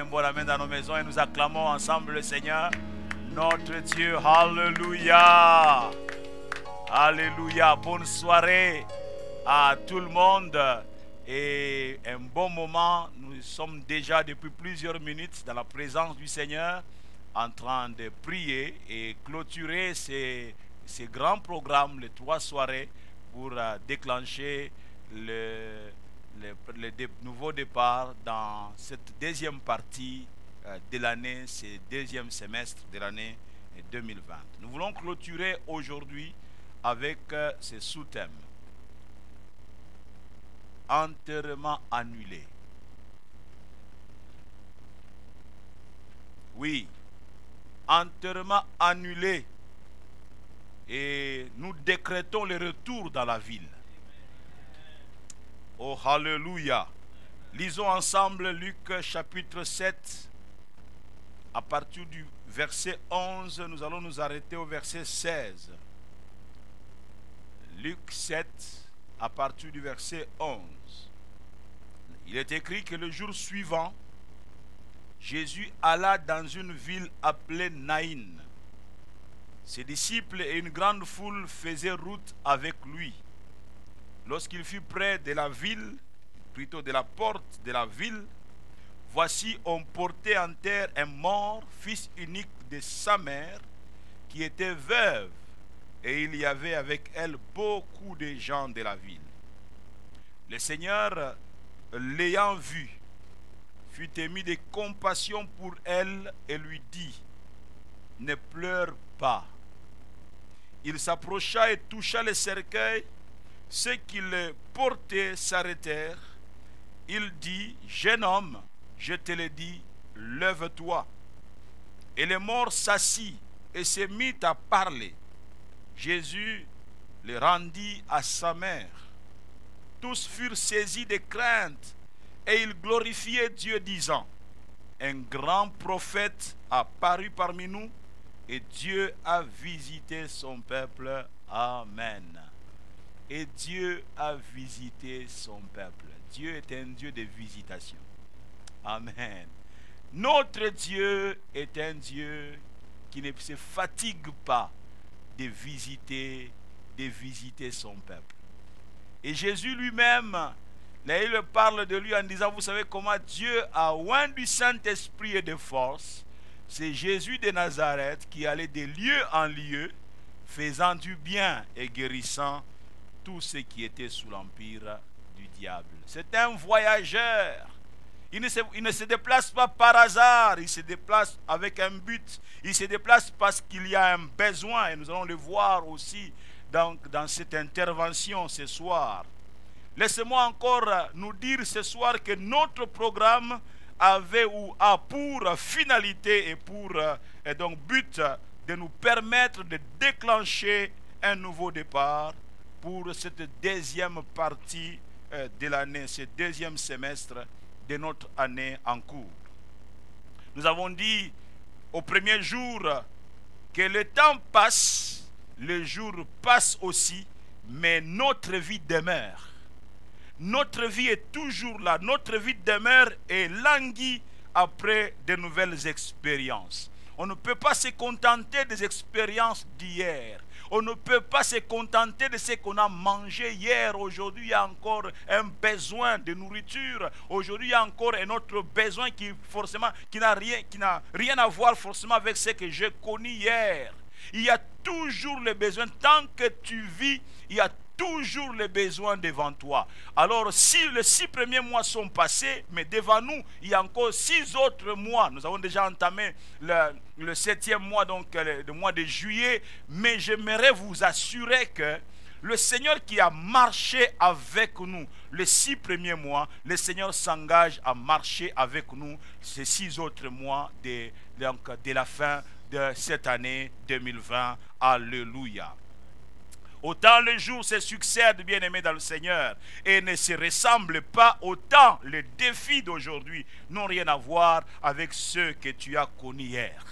un bon amen dans nos maisons et nous acclamons ensemble le Seigneur, notre Dieu. Alléluia. Alléluia. Bonne soirée à tout le monde et un bon moment. Nous sommes déjà depuis plusieurs minutes dans la présence du Seigneur en train de prier et clôturer ces grands programmes, les 3 soirées pour déclencher le nouveau départ dans cette deuxième partie de l'année, ce deuxième semestre de l'année 2020. Nous voulons clôturer aujourd'hui avec ce sous-thème: enterrement annulé. Oui, enterrement annulé. Et nous décrétons le retour dans la ville. Oh, alléluia. Lisons ensemble Luc chapitre 7. À partir du verset 11, nous allons nous arrêter au verset 16. Luc 7, à partir du verset 11. Il est écrit que le jour suivant, Jésus alla dans une ville appelée Naïn. Ses disciples et une grande foule faisaient route avec lui. Lorsqu'il fut près de la ville, plutôt de la porte de la ville, voici on portait en terre un mort, fils unique de sa mère, qui était veuve, et il y avait avec elle beaucoup de gens de la ville. Le Seigneur, l'ayant vu, fut ému de compassion pour elle et lui dit: ne pleure pas. Il s'approcha et toucha le cercueil. Ceux qui le portaient s'arrêtèrent. Il dit: jeune homme, je te le dis, lève-toi. Et le mort s'assit et se mit à parler. Jésus le rendit à sa mère. Tous furent saisis de crainte et ils glorifiaient Dieu, disant: un grand prophète a paru parmi nous et Dieu a visité son peuple. Amen. Et Dieu a visité son peuple. Dieu est un Dieu de visitation. Amen. Notre Dieu est un Dieu qui ne se fatigue pas de visiter son peuple. Et Jésus lui-même, là, il parle de lui en disant: vous savez comment Dieu a oint du Saint-Esprit et de force. C'est Jésus de Nazareth qui allait de lieu en lieu, faisant du bien et guérissant tous ceux qui étaient sous l'empire du diable. C'est un voyageur. Il ne se déplace pas par hasard, il se déplace avec un but. Il se déplace parce qu'il y a un besoin, et nous allons le voir aussi dans cette intervention ce soir. Laissez-moi encore nous dire ce soir que notre programme avait ou a pour finalité et pour donc but de nous permettre de déclencher un nouveau départ pour cette deuxième partie de l'année, ce deuxième semestre de notre année en cours. Nous avons dit au premier jour que le temps passe, le jour passe aussi, mais notre vie demeure. Notre vie est toujours là, notre vie demeure et languit après de nouvelles expériences. On ne peut pas se contenter des expériences d'hier. On ne peut pas se contenter de ce qu'on a mangé hier. Aujourd'hui, il y a encore un besoin de nourriture. Aujourd'hui, il y a encore un autre besoin qui n'a rien à voir forcément avec ce que j'ai connu hier. Il y a toujours le besoin. Tant que tu vis, il y a toujours les besoins devant toi. Alors, si les 6 premiers mois sont passés, mais devant nous, il y a encore 6 autres mois. Nous avons déjà entamé le 7e mois, donc le mois de juillet. Mais j'aimerais vous assurer que le Seigneur qui a marché avec nous les 6 premiers mois, le Seigneur s'engage à marcher avec nous ces 6 autres mois de la fin de cette année 2020. Alléluia. Autant les jours se succèdent, bien-aimés dans le Seigneur, et ne se ressemblent pas, autant les défis d'aujourd'hui n'ont rien à voir avec ceux que tu as connus hier.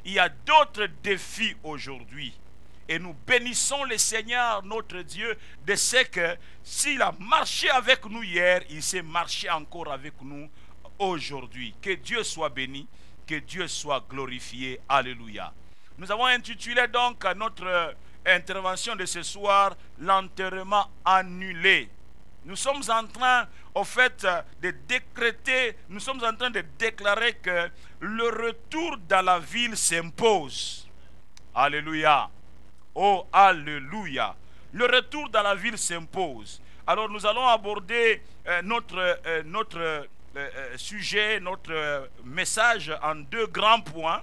Il y a d'autres défis aujourd'hui. Et nous bénissons le Seigneur, notre Dieu, de ce que s'il a marché avec nous hier, il sait marcher encore avec nous aujourd'hui. Que Dieu soit béni, que Dieu soit glorifié. Alléluia. Nous avons intitulé donc notre intervention de ce soir, l'enterrement annulé. Nous sommes en train, au fait, de décréter, nous sommes en train de déclarer que le retour dans la ville s'impose. Alléluia. Oh, alléluia. Le retour dans la ville s'impose. Alors nous allons aborder notre sujet, notre message en deux grands points.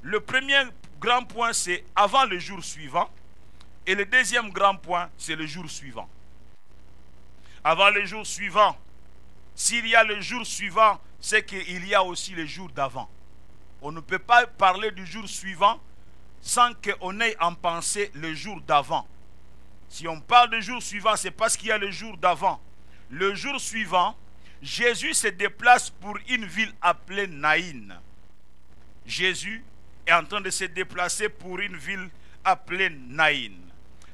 Le premier grand point, c'est avant le jour suivant. Et le deuxième grand point, c'est le jour suivant. Avant le jour suivant, s'il y a le jour suivant, c'est qu'il y a aussi le jour d'avant. On ne peut pas parler du jour suivant sans qu'on ait en pensée le jour d'avant. Si on parle du jour suivant, c'est parce qu'il y a le jour d'avant. Le jour suivant, Jésus se déplace pour une ville appelée Naïn. Jésus est en train de se déplacer pour une ville appelée Naïn.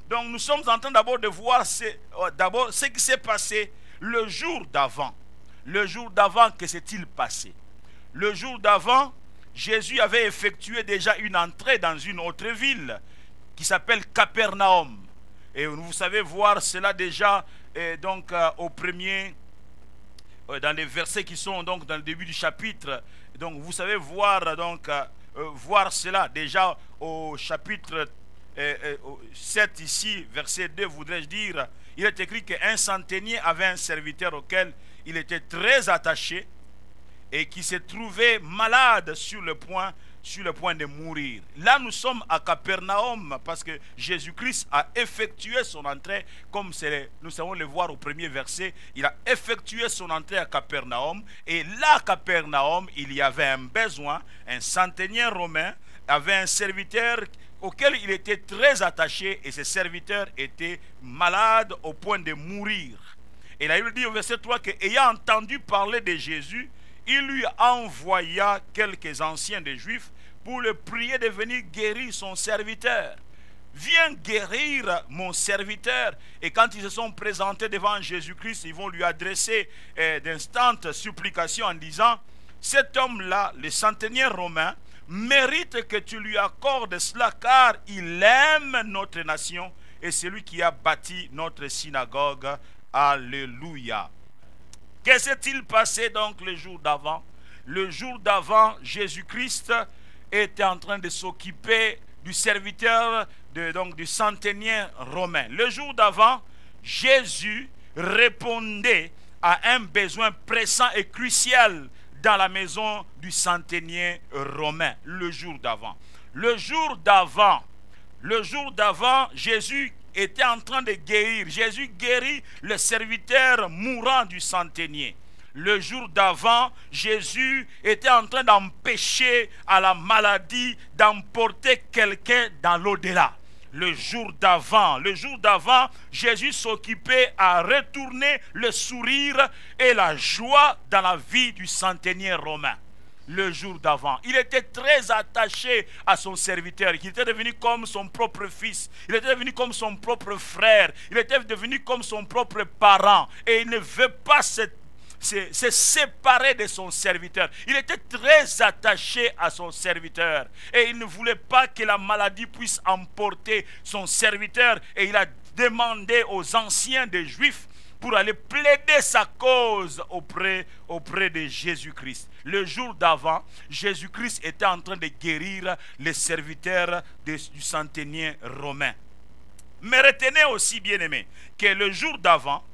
Donc nous sommes en train d'abord de voir ce qui s'est passé le jour d'avant. Le jour d'avant, que s'est-il passé? Le jour d'avant, Jésus avait effectué déjà une entrée dans une autre ville qui s'appelle Capernaum. Et vous savez voir cela déjà donc au premier, dans les versets qui sont donc dans le début du chapitre. Donc vous savez voir voir cela déjà au chapitre 7 ici, verset 2, voudrais-je dire. Il est écrit qu'un centenier avait un serviteur auquel il était très attaché et qui se trouvait malade sur le point de mourir. Là, nous sommes à Capernaum parce que Jésus-Christ a effectué son entrée, comme nous savons le voir au premier verset. Il a effectué son entrée à Capernaum. Et là, à Capernaum, il y avait un besoin. Un centenier romain avait un serviteur auquel il était très attaché et ce serviteur était malade au point de mourir. Et là, il dit au verset 3 qu'ayant entendu parler de Jésus, il lui envoya quelques anciens des Juifs pour le prier de venir guérir son serviteur. Viens guérir mon serviteur. Et quand ils se sont présentés devant Jésus-Christ, ils vont lui adresser d'instantes supplications en disant: cet homme-là, le centenier romain, mérite que tu lui accordes cela, car il aime notre nation et c'est lui qui a bâti notre synagogue. Alléluia. Que s'est-il passé donc le jour d'avant? Le jour d'avant, Jésus-Christ était en train de s'occuper du serviteur, du centenier romain. Le jour d'avant, Jésus répondait à un besoin pressant et crucial dans la maison du centenier romain. Le jour d'avant. Le jour d'avant, Jésus était en train de guérir. Jésus guérit le serviteur mourant du centenier. Le jour d'avant, Jésus était en train d'empêcher à la maladie d'emporter quelqu'un dans l'au-delà. Le jour d'avant, Jésus s'occupait à retourner le sourire et la joie dans la vie du centenier romain. Le jour d'avant, il était très attaché à son serviteur, qui était devenu comme son propre fils, il était devenu comme son propre frère, il était devenu comme son propre parent, et il ne veut pas se séparer de son serviteur. Il était très attaché à son serviteur et il ne voulait pas que la maladie puisse emporter son serviteur, et il a demandé aux anciens des Juifs pour aller plaider sa cause auprès de Jésus-Christ. Le jour d'avant, Jésus-Christ était en train de guérir les serviteurs du centenier romain. Mais retenez aussi, bien-aimés, que le jour d'avant,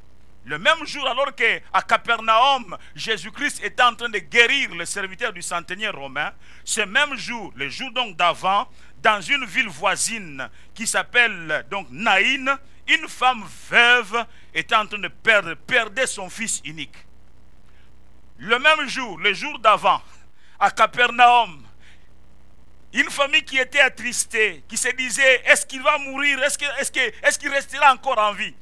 le même jour, alors qu'à Capernaum, Jésus-Christ était en train de guérir les serviteurs du centenier romain, ce même jour, le jour donc d'avant, dans une ville voisine qui s'appelle donc Naïn, une femme veuve était en train de perdre son fils unique. Le même jour, le jour d'avant, à Capernaum, une famille qui était attristée, qui se disait: est-ce qu'il va mourir? Est-ce qu'il restera encore en vie?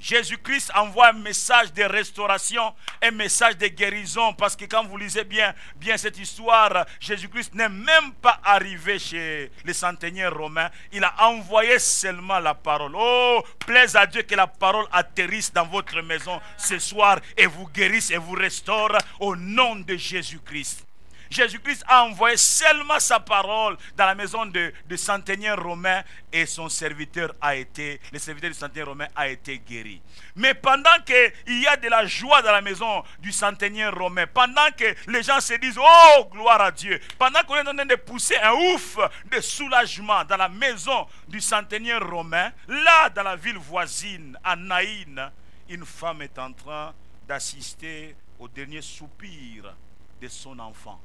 Jésus-Christ envoie un message de restauration, un message de guérison. Parce que quand vous lisez bien cette histoire, Jésus-Christ n'est même pas arrivé chez les centeniers romains. Il a envoyé seulement la parole. Oh, plaise à Dieu que la parole atterrisse dans votre maison ce soir et vous guérisse et vous restaure au nom de Jésus-Christ. Jésus-Christ a envoyé seulement sa parole dans la maison de centenier romain et son serviteur le serviteur du centenier romain a été guéri. Mais pendant qu'il y a de la joie dans la maison du centenier romain, pendant que les gens se disent « Oh, gloire à Dieu », pendant qu'on est en train de pousser un ouf de soulagement dans la maison du centenier romain, là, dans la ville voisine, à Naïn, une femme est en train d'assister au dernier soupir de son enfant.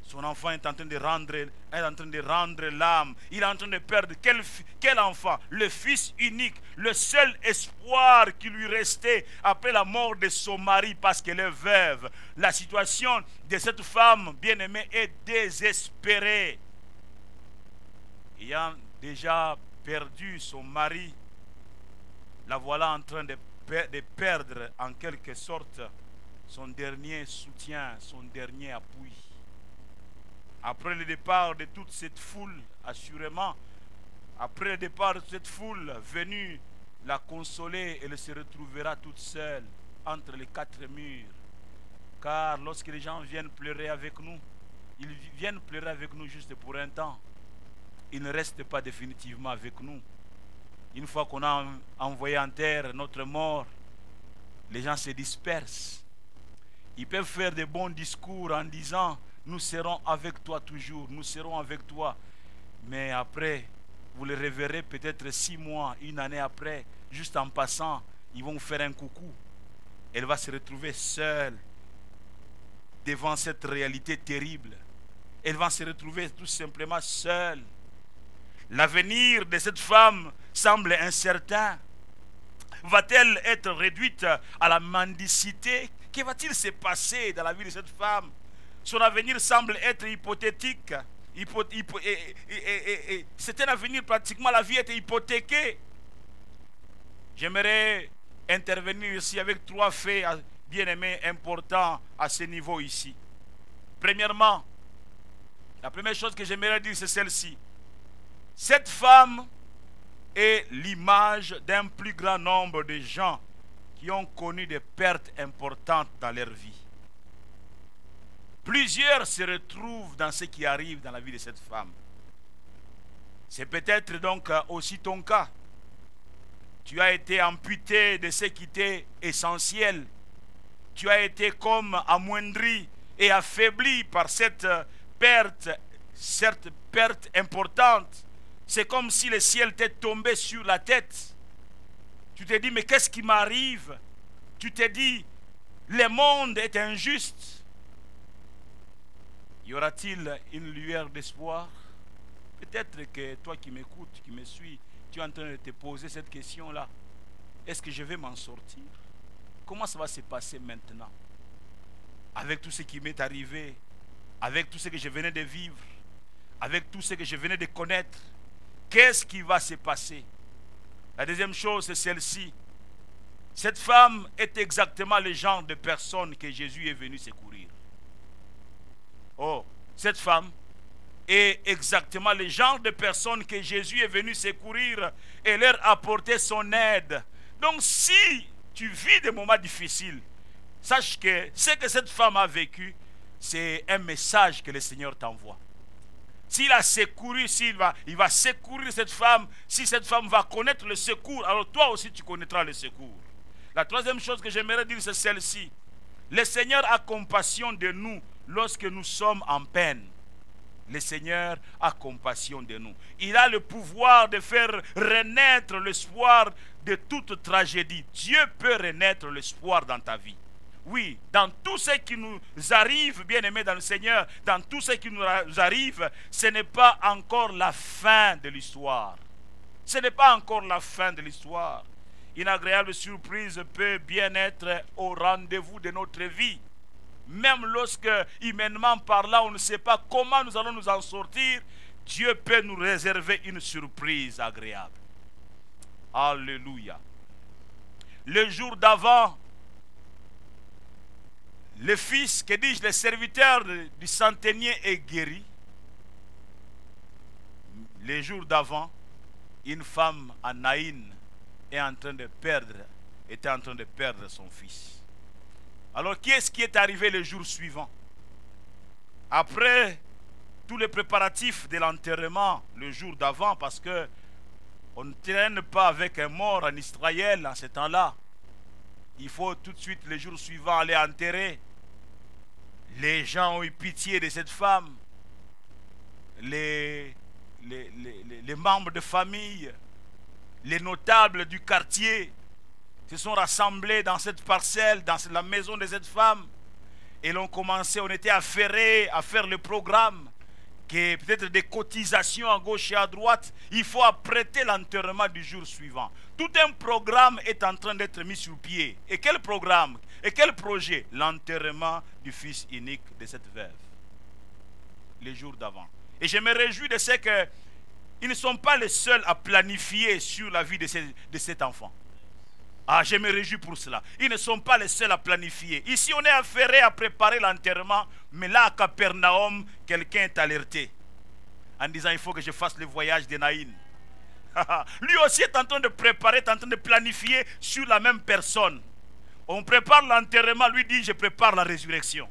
Son enfant est en train de rendre l'âme. Il est en train de perdre quel enfant? Le fils unique, le seul espoir qui lui restait après la mort de son mari parce qu'elle est veuve. La situation de cette femme bien-aimée est désespérée. Ayant déjà perdu son mari, la voilà en train de perdre en quelque sorte son dernier soutien, son dernier appui. Après le départ de toute cette foule, assurément, après le départ de cette foule venue la consoler, elle se retrouvera toute seule entre les quatre murs. Car lorsque les gens viennent pleurer avec nous, ils viennent pleurer avec nous juste pour un temps. Ils ne restent pas définitivement avec nous. Une fois qu'on a envoyé en terre notre mort, les gens se dispersent. Ils peuvent faire de bons discours en disant « Nous serons avec toi toujours, nous serons avec toi ». Mais après, vous les reverrez peut-être 6 mois, 1 année après, juste en passant, ils vont vous faire un coucou. Elle va se retrouver seule devant cette réalité terrible. Elle va se retrouver tout simplement seule. L'avenir de cette femme semble incertain. Va-t-elle être réduite à la mendicité? Que va-t-il se passer dans la vie de cette femme? Son avenir semble être hypothétique. C'est un avenir pratiquement, la vie était hypothéquée. J'aimerais intervenir ici avec 3 faits bien aimés importants à ce niveau ici. Premièrement, la première chose que j'aimerais dire c'est celle-ci. Cette femme est l'image d'un plus grand nombre de gens qui ont connu des pertes importantes dans leur vie. Plusieurs se retrouvent dans ce qui arrive dans la vie de cette femme. C'est peut-être donc aussi ton cas. Tu as été amputé de ce qui était essentiel. Tu as été comme amoindri et affaibli par cette perte importante. C'est comme si le ciel t'est tombé sur la tête. Tu te dis, mais qu'est-ce qui m'arrive? Tu te dis, le monde est injuste. Y aura-t-il une lueur d'espoir? Peut-être que toi qui m'écoutes, qui me suis, tu es en train de te poser cette question-là. Est-ce que je vais m'en sortir? Comment ça va se passer maintenant? Avec tout ce qui m'est arrivé, avec tout ce que je venais de vivre, avec tout ce que je venais de connaître, qu'est-ce qui va se passer? La deuxième chose, c'est celle-ci. Cette femme est exactement le genre de personne que Jésus est venu secourir. Oh, cette femme est exactement le genre de personne que Jésus est venu secourir et leur apporter son aide. Donc si tu vis des moments difficiles, sache que ce que cette femme a vécu, c'est un message que le Seigneur t'envoie. S'il a secouru, il va secourir cette femme. Si cette femme va connaître le secours, alors toi aussi tu connaîtras le secours. La troisième chose que j'aimerais dire, c'est celle-ci. Le Seigneur a compassion de nous lorsque nous sommes en peine. Le Seigneur a compassion de nous. Il a le pouvoir de faire renaître l'espoir de toute tragédie. Dieu peut renaître l'espoir dans ta vie. Oui, dans tout ce qui nous arrive, bien-aimés dans le Seigneur, dans tout ce qui nous arrive, ce n'est pas encore la fin de l'histoire. Ce n'est pas encore la fin de l'histoire. Une agréable surprise peut bien être au rendez-vous de notre vie. Même lorsque, humainement parlant, on ne sait pas comment nous allons nous en sortir, Dieu peut nous réserver une surprise agréable. Alléluia. le jour d'avant, le fils, que dis-je, le serviteur du centenier est guéri. Les jours d'avant, une femme à Naïn était en train de perdre son fils. Alors, qui est-ce qui est arrivé le jour suivant? Après tous les préparatifs de l'enterrement le jour d'avant, parce que on ne traîne pas avec un mort en Israël en ce temps-là. Il faut tout de suite, le jour suivant, aller enterrer. Les gens ont eu pitié de cette femme. Les membres de famille, les notables du quartier se sont rassemblés dans cette parcelle, dans la maison de cette femme. Et l'on commençait, on était affairés à faire le programme, que peut-être des cotisations à gauche et à droite. Il faut apprêter l'enterrement du jour suivant. Tout un programme est en train d'être mis sur pied. Et quel programme? Et quel projet? L'enterrement du fils unique de cette veuve. Les jours d'avant. Et je me réjouis de ce qu'ils ne sont pas les seuls à planifier sur la vie de cet enfant. Ah, je me réjouis pour cela. Ils ne sont pas les seuls à planifier. Ici, on est affairé à préparer l'enterrement, mais là, à Capernaum, quelqu'un est alerté en disant, il faut que je fasse le voyage de Naïn. Lui aussi est en train de préparer, est en train de planifier sur la même personne. On prépare l'enterrement, lui dit, je prépare la résurrection.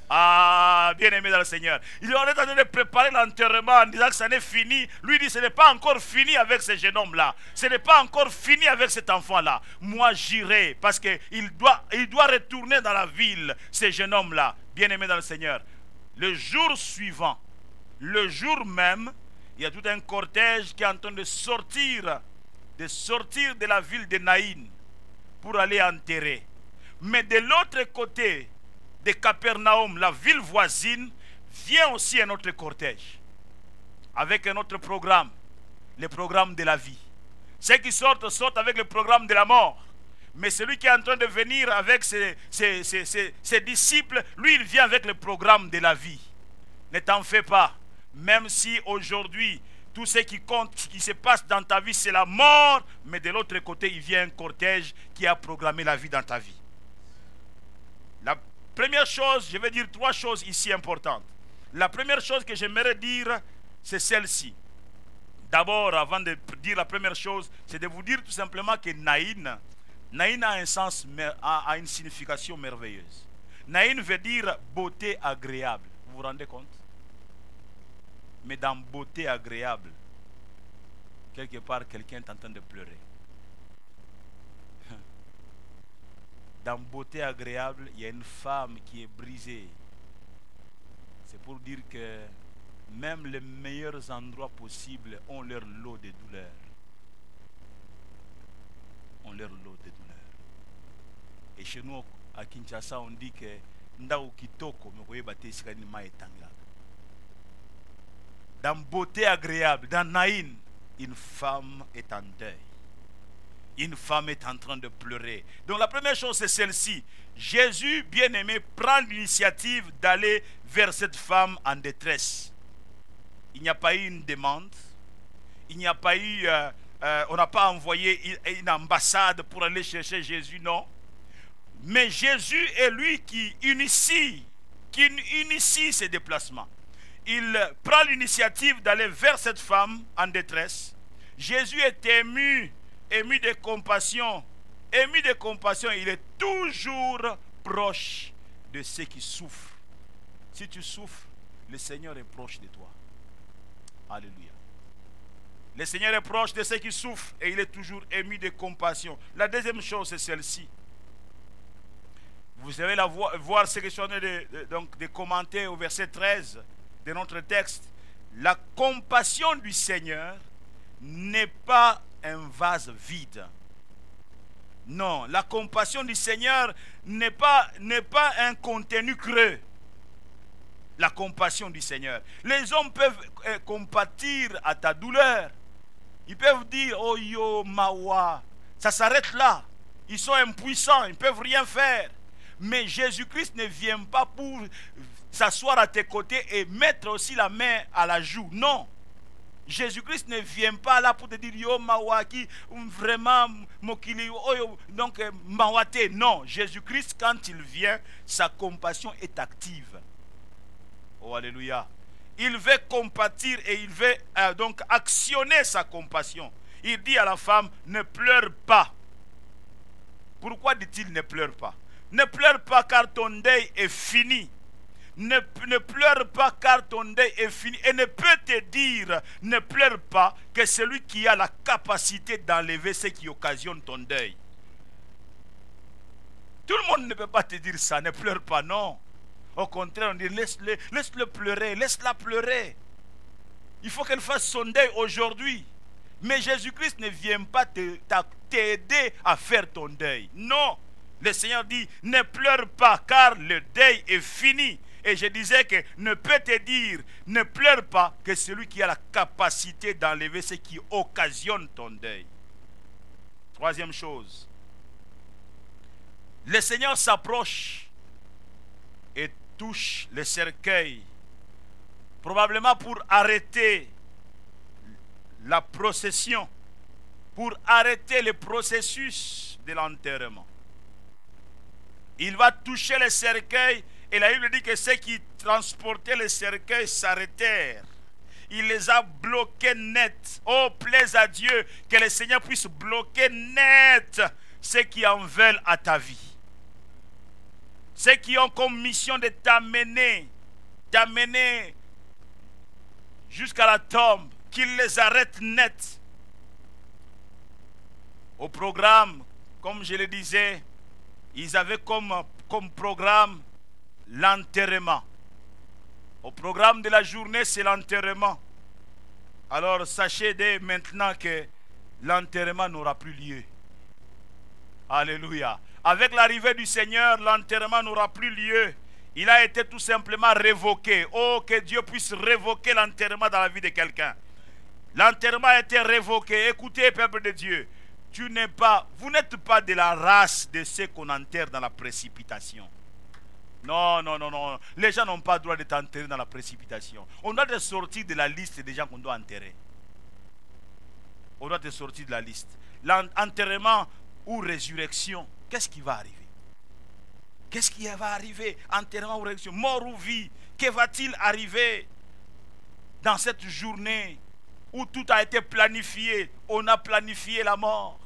Ah, bien-aimé dans le Seigneur. Il est en train de préparer l'enterrement en disant que ça n'est fini. Lui dit, ce n'est pas encore fini avec ce jeune homme-là. Ce n'est pas encore fini avec cet enfant-là. Moi, j'irai parce qu'il doit retourner dans la ville, ce jeune homme-là. Bien-aimé dans le Seigneur. Le jour suivant, le jour même, il y a tout un cortège qui est en train de sortir de la ville de Naïn pour aller enterrer. Mais de l'autre côté de Capernaum, la ville voisine, vient aussi un autre cortège avec un autre programme, le programme de la vie. Ceux qui sortent avec le programme de la mort. Mais celui qui est en train de venir avec ses disciples, lui, il vient avec le programme de la vie. Ne t'en fais pas. Même si aujourd'hui, tout ce qui compte, ce qui se passe dans ta vie, c'est la mort, mais de l'autre côté, il vient un cortège qui a programmé la vie dans ta vie. La première chose, je vais dire trois choses ici importantes. La première chose que j'aimerais dire, c'est celle-ci. D'abord, avant de dire la première chose, c'est de vous dire tout simplement que Naïn a un sens, a une signification merveilleuse. Naïn veut dire beauté agréable. Vous vous rendez compte? Mais dans beauté agréable, quelque part, quelqu'un est en train de pleurer. Dans beauté agréable, il y a une femme qui est brisée. C'est pour dire que même les meilleurs endroits possibles ont leur lot de douleurs. Ont leur lot de douleurs. Et chez nous, à Kinshasa, on dit que Ndao Kitoko, dans beauté agréable, dans Naïn, une femme est en deuil. Une femme est en train de pleurer. Donc la première chose, c'est celle-ci. Jésus, bien-aimé, prend l'initiative d'aller vers cette femme en détresse. Il n'y a pas eu une demande. Il n'y a pas eu... on n'a pas envoyé une ambassade pour aller chercher Jésus, non. Mais Jésus est lui qui initie ces déplacements. Il prend l'initiative d'aller vers cette femme en détresse. Jésus est ému de compassion. Ému de compassion, il est toujours proche de ceux qui souffrent. Si tu souffres, le Seigneur est proche de toi. Alléluia. Le Seigneur est proche de ceux qui souffrent et il est toujours ému de compassion. La deuxième chose, c'est celle-ci. Vous allez voir ce que je suis en train de commenter au verset 13 de notre texte. La compassion du Seigneur n'est pas un vase vide. Non, la compassion du Seigneur n'est pas un contenu creux. La compassion du Seigneur. Les hommes peuvent compatir à ta douleur. Ils peuvent dire, oh yo, mawa, ça s'arrête là. Ils sont impuissants, ils ne peuvent rien faire. Mais Jésus-Christ ne vient pas pour s'asseoir à tes côtés et mettre aussi la main à la joue. Non. Jésus-Christ ne vient pas là pour te dire yo mawaki, vraiment mokili, donc mawate. Non, Jésus-Christ, quand il vient, sa compassion est active. Oh, alléluia. Il veut compatir et il veut donc actionner sa compassion. Il dit à la femme, ne pleure pas. Pourquoi dit-il ne pleure pas? Ne pleure pas car ton deuil est fini. Ne pleure pas car ton deuil est fini. Et ne peut te dire, ne pleure pas, que celui qui a la capacité d'enlever ce qui occasionne ton deuil. Tout le monde ne peut pas te dire ça, ne pleure pas, non. Au contraire, on dit laisse-le pleurer, laisse-la pleurer. Il faut qu'elle fasse son deuil aujourd'hui. Mais Jésus-Christ ne vient pas t'aider à faire ton deuil. Non. Le Seigneur dit, ne pleure pas car le deuil est fini. Et je disais que ne peut te dire, ne pleure pas, que celui qui a la capacité d'enlever ce qui occasionne ton deuil. Troisième chose. Le Seigneur s'approche et touche le cercueil. Probablement pour arrêter la procession, pour arrêter le processus de l'enterrement. Il va toucher le cercueil et la Bible dit que ceux qui transportaient le cercueil s'arrêtèrent. Il les a bloqués net. Oh, plaise à Dieu que le Seigneur puisse bloquer net ceux qui en veulent à ta vie. Ceux qui ont comme mission de t'amener jusqu'à la tombe, qu'il les arrête net. Au programme, comme je le disais, ils avaient comme programme l'enterrement. Au programme de la journée, c'est l'enterrement. Alors sachez dès maintenant que l'enterrement n'aura plus lieu. Alléluia. Avec l'arrivée du Seigneur, l'enterrement n'aura plus lieu. Il a été tout simplement révoqué. Oh, que Dieu puisse révoquer l'enterrement dans la vie de quelqu'un. L'enterrement a été révoqué. Écoutez, peuple de Dieu, vous n'êtes pas de la race de ceux qu'on enterre dans la précipitation. Non, non, non, non. Les gens n'ont pas le droit d'être enterrés dans la précipitation. On doit te sortir de la liste des gens qu'on doit enterrer. On doit te sortir de la liste. L'enterrement ou résurrection, qu'est-ce qui va arriver? Qu'est-ce qui va arriver? Enterrement ou résurrection, mort ou vie? Que va-t-il arriver dans cette journée où tout a été planifié? On a planifié la mort.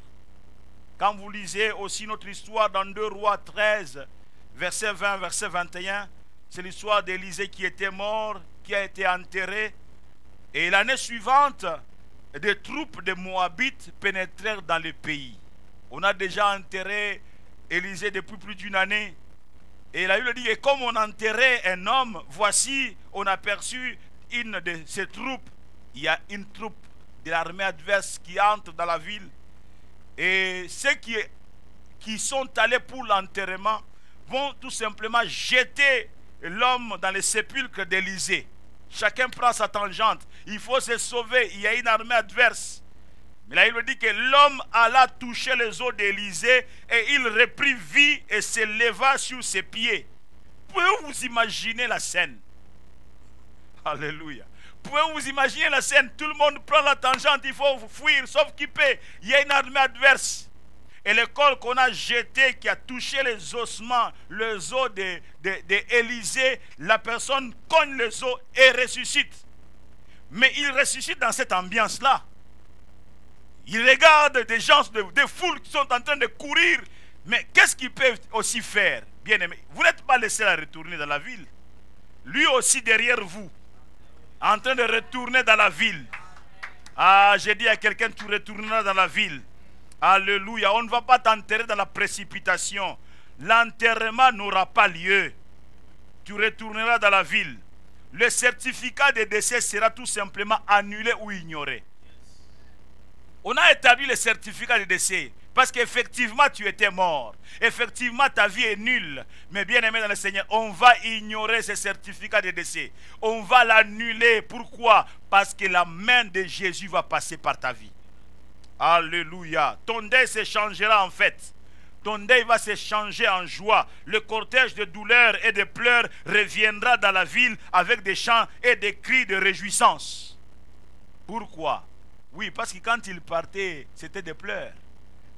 Quand vous lisez aussi notre histoire dans 2 Rois 13, verset 20, verset 21, c'est l'histoire d'Élisée qui était mort, qui a été enterré. Et l'année suivante, des troupes de Moabites pénétrèrent dans le pays. On a déjà enterré Élisée depuis plus d'une année. Et la Bible dit que comme on enterrait un homme, voici, on a aperçu une de ces troupes. Il y a une troupe de l'armée adverse qui entre dans la ville. Et ceux qui sont allés pour l'enterrement vont tout simplement jeter l'homme dans les sépulcres d'Élisée. Chacun prend sa tangente. Il faut se sauver. Il y a une armée adverse. Mais là, il me dit que l'homme alla toucher les os d'Élisée et il reprit vie et se leva sur ses pieds. Pouvez-vous vous imaginer la scène? Alléluia. Pouvez-vous vous imaginer la scène? Tout le monde prend la tangente, il faut fuir, sauf qu'il peut. Il y a une armée adverse. Et le corps qu'on a jeté, qui a touché les ossements, les os d'Élisée, la personne cogne les os et ressuscite. Mais il ressuscite dans cette ambiance-là. Il regarde des gens, des foules qui sont en train de courir. Mais qu'est-ce qu'ils peuvent aussi faire? Bien aimé, vous n'êtes pas laissé à retourner dans la ville. Lui aussi derrière vous, en train de retourner dans la ville. Ah, j'ai dit à quelqu'un, tu retourneras dans la ville. Alléluia. On ne va pas t'enterrer dans la précipitation. L'enterrement n'aura pas lieu. Tu retourneras dans la ville. Le certificat de décès sera tout simplement annulé ou ignoré. On a établi le certificat de décès parce qu'effectivement tu étais mort. Effectivement ta vie est nulle. Mais bien aimé dans le Seigneur, on va ignorer ce certificat de décès. On va l'annuler. Pourquoi? Parce que la main de Jésus va passer par ta vie. Alléluia. Ton deuil se changera en fait. Ton deuil va se changer en joie. Le cortège de douleurs et de pleurs reviendra dans la ville avec des chants et des cris de réjouissance. Pourquoi? Oui, parce que quand ils partaient, c'était des pleurs.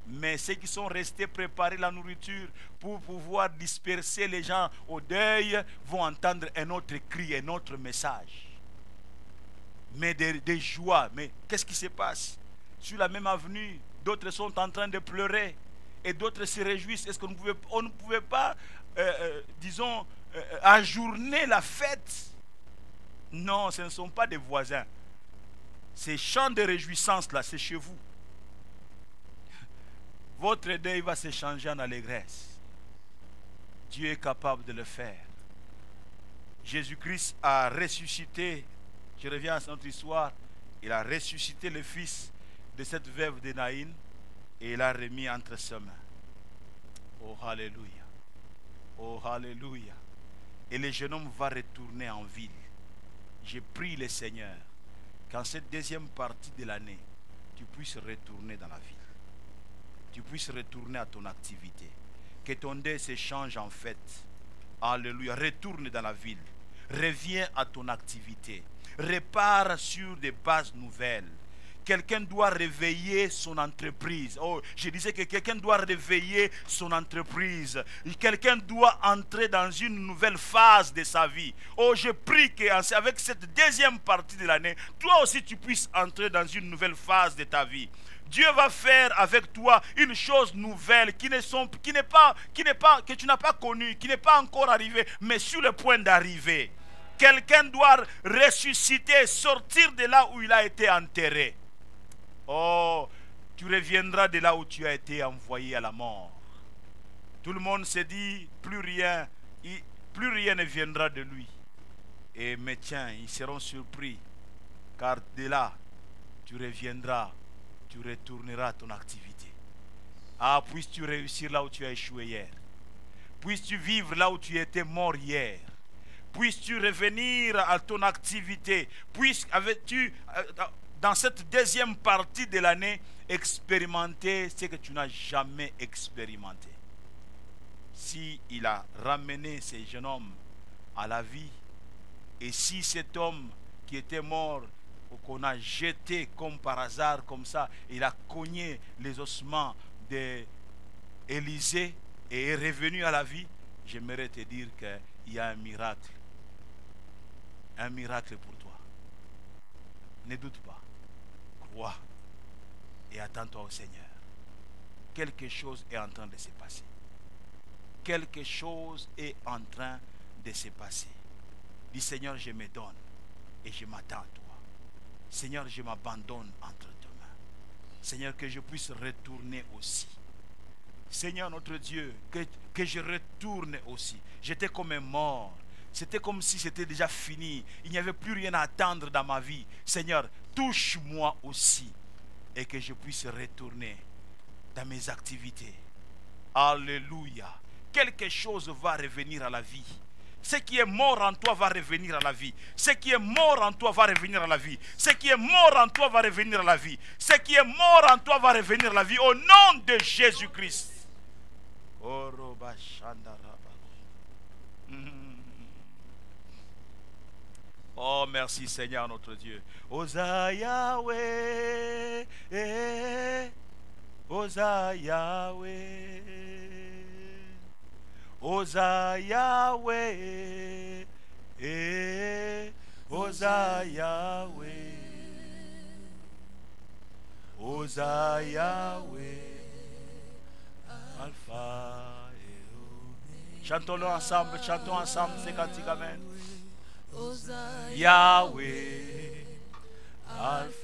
Mais ceux qui sont restés préparer la nourriture pour pouvoir disperser les gens au deuil vont entendre un autre cri, un autre message. Mais des joies. Mais qu'est-ce qui se passe? Sur la même avenue, d'autres sont en train de pleurer et d'autres se réjouissent. Est-ce qu'on ne pouvait pas, disons, ajourner la fête? Non, ce ne sont pas des voisins. Ces chants de réjouissance là, c'est chez vous. Votre deuil va se changer en allégresse. Dieu est capable de le faire. Jésus-Christ a ressuscité. Je reviens à notre histoire. Il a ressuscité le fils de cette veuve de Naïn et il l'a remis entre ses mains. Oh, alléluia. Oh, alléluia. Et le jeune homme va retourner en ville. Je prie le Seigneur qu'en cette deuxième partie de l'année, tu puisses retourner dans la ville. Tu puisses retourner à ton activité. Que ton deuil se change en fête. Alléluia. Retourne dans la ville. Reviens à ton activité. Repars sur des bases nouvelles. Quelqu'un doit réveiller son entreprise. Oh, je disais que quelqu'un doit réveiller son entreprise. Quelqu'un doit entrer dans une nouvelle phase de sa vie. Oh, je prie qu'avec cette deuxième partie de l'année, toi aussi tu puisses entrer dans une nouvelle phase de ta vie. Dieu va faire avec toi une chose nouvelle que tu n'as pas connue, qui n'est pas encore arrivée, mais sur le point d'arriver. Quelqu'un doit ressusciter, sortir de là où il a été enterré. Oh, tu reviendras de là où tu as été envoyé à la mort. Tout le monde se dit, plus rien ne viendra de lui. Et mais tiens, ils seront surpris, car de là, tu reviendras, tu retourneras à ton activité. Ah, puisses-tu réussir là où tu as échoué hier. Puisses-tu vivre là où tu étais mort hier. Puisses-tu revenir à ton activité. Puisses-tu, dans cette deuxième partie de l'année, expérimenter ce que tu n'as jamais expérimenté. Si il a ramené ce jeune homme à la vie, et si cet homme qui était mort, qu'on a jeté comme par hasard, comme ça, il a cogné les ossements d'Élisée et est revenu à la vie, j'aimerais te dire qu'il y a un miracle. Un miracle pour toi. Ne doute pas. Crois et attends-toi au Seigneur. Quelque chose est en train de se passer. Quelque chose est en train de se passer. Dis Seigneur, je me donne et je m'attends à toi. Seigneur, je m'abandonne entre tes mains. Seigneur, que je puisse retourner aussi. Seigneur notre Dieu, que je retourne aussi. J'étais comme un mort. C'était comme si c'était déjà fini. Il n'y avait plus rien à attendre dans ma vie. Seigneur, touche-moi aussi. Et que je puisse retourner dans mes activités. Alléluia. Quelque chose va revenir à la vie. Ce qui est mort en toi va revenir à la vie. Ce qui est mort en toi va revenir à la vie. Ce qui est mort en toi va revenir à la vie. Ce qui est mort en toi va revenir à la vie. Au nom de Jésus-Christ. Oh, merci Seigneur notre Dieu. Osa Yahweh, Osa Yahweh, Osa Yahweh, Osa Yahweh, Osa Yahweh, Alpha et Omega. Chantons-le ensemble, chantons ensemble ces cantiques, amen. Yahweh, Alpha